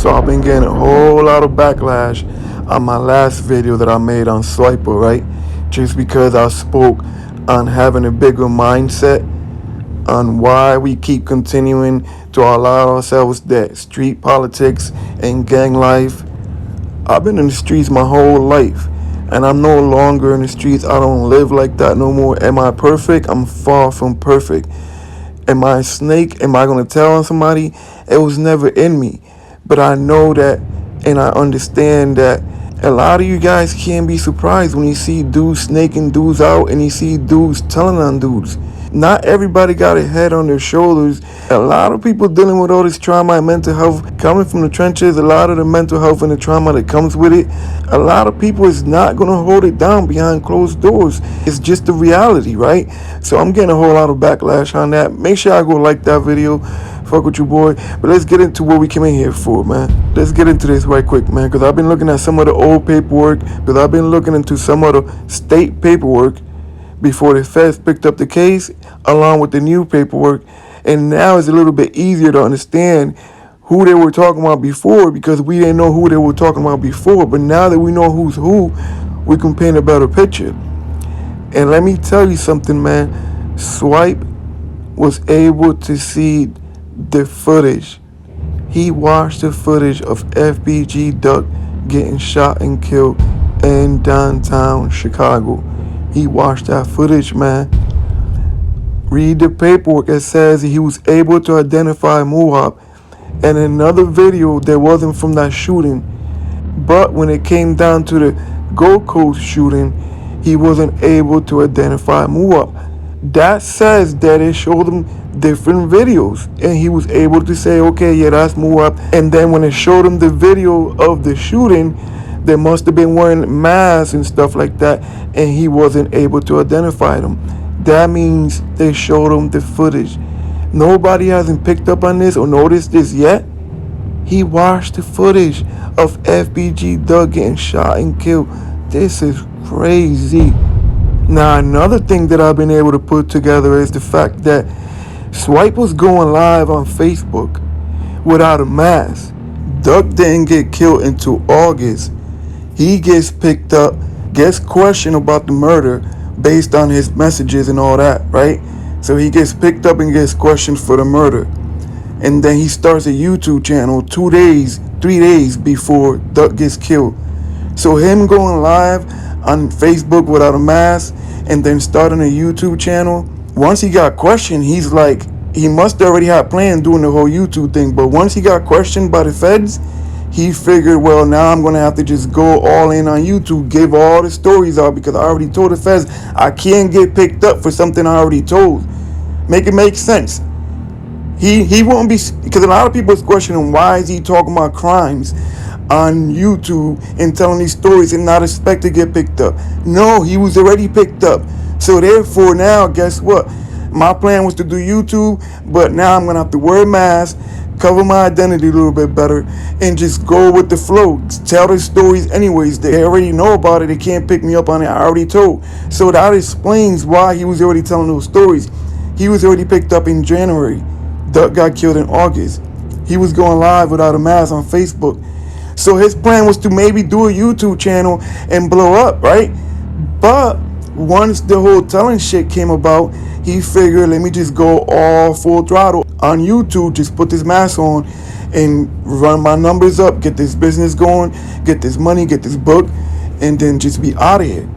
So I've been getting a whole lot of backlash on my last video that I made on Swiper, right? Just because I spoke on having a bigger mindset on why we keep continuing to allow ourselves that street politics and gang life. I've been in the streets my whole life, and I'm no longer in the streets. I don't live like that no more. Am I perfect? I'm far from perfect. Am I a snake? Am I going to tell on somebody? It was never in me. But I know that, and I understand that a lot of you guys can't be surprised when you see dudes snaking dudes out and you see dudes telling on dudes. Not everybody got a head on their shoulders. A lot of people dealing with all this trauma and mental health coming from the trenches, a lot of the mental health and the trauma that comes with it. A lot of people is not going to hold it down behind closed doors. It's just the reality, right? So I'm getting a whole lot of backlash on that. Make sure I go like that video. Fuck with you, boy. But let's get into what we came in here for, man. Let's get into this right quick, man, because I've been looking at some of the old paperwork, because I've been looking into some of the state paperwork before the feds picked up the case, along with the new paperwork. And now it's a little bit easier to understand who they were talking about before, because we didn't know who they were talking about before. But now that we know who's who, we can paint a better picture. And let me tell you something, man. Swipe was able to see the footage. He watched the footage of Fbg Duck getting shot and killed in downtown Chicago. He watched that footage, man. Read the paperwork. It says he was able to identify Muab and another video that wasn't from that shooting. But when it came down to the Gold Coast shooting, he wasn't able to identify Muab. That says that it showed him different videos, and he was able to say, okay, yeah, that's Muab. And then when it showed him the video of the shooting, they must have been wearing masks and stuff like that, and he wasn't able to identify them. That means they showed him the footage. Nobody hasn't picked up on this or noticed this yet. He watched the footage of Fbg Duck getting shot and killed. This is crazy. Now, another thing that I've been able to put together is the fact that Swipe was going live on Facebook without a mask. Duck didn't get killed until August. He gets picked up, gets questioned about the murder based on his messages and all that, right? So he gets picked up and gets questioned for the murder. And then he starts a YouTube channel 2 days, 3 days before Duck gets killed. So him going live on Facebook without a mask and then starting a YouTube channel, once he got questioned, he's like, he must already have planned doing the whole YouTube thing. But once he got questioned by the feds, he figured, well, now I'm going to have to just go all in on YouTube, give all the stories out, because I already told the feds I can't get picked up for something I already told. Make it make sense. He won't be, because a lot of people is questioning why is he talking about crimes on YouTube and telling these stories and not expect to get picked up. No, he was already picked up. So therefore now, guess what? My plan was to do YouTube, but now I'm going to have to wear a mask, cover my identity a little bit better, and just go with the flow. Tell the stories anyways. They already know about it. They can't pick me up on it. I already told. So that explains why he was already telling those stories. He was already picked up in January. Duck got killed in August. He was going live without a mask on Facebook. So his plan was to maybe do a YouTube channel and blow up, right? But once the whole telling shit came about, he figured, let me just go all full throttle on YouTube, just put this mask on and run my numbers up, get this business going, get this money, get this book, and then just be out of here.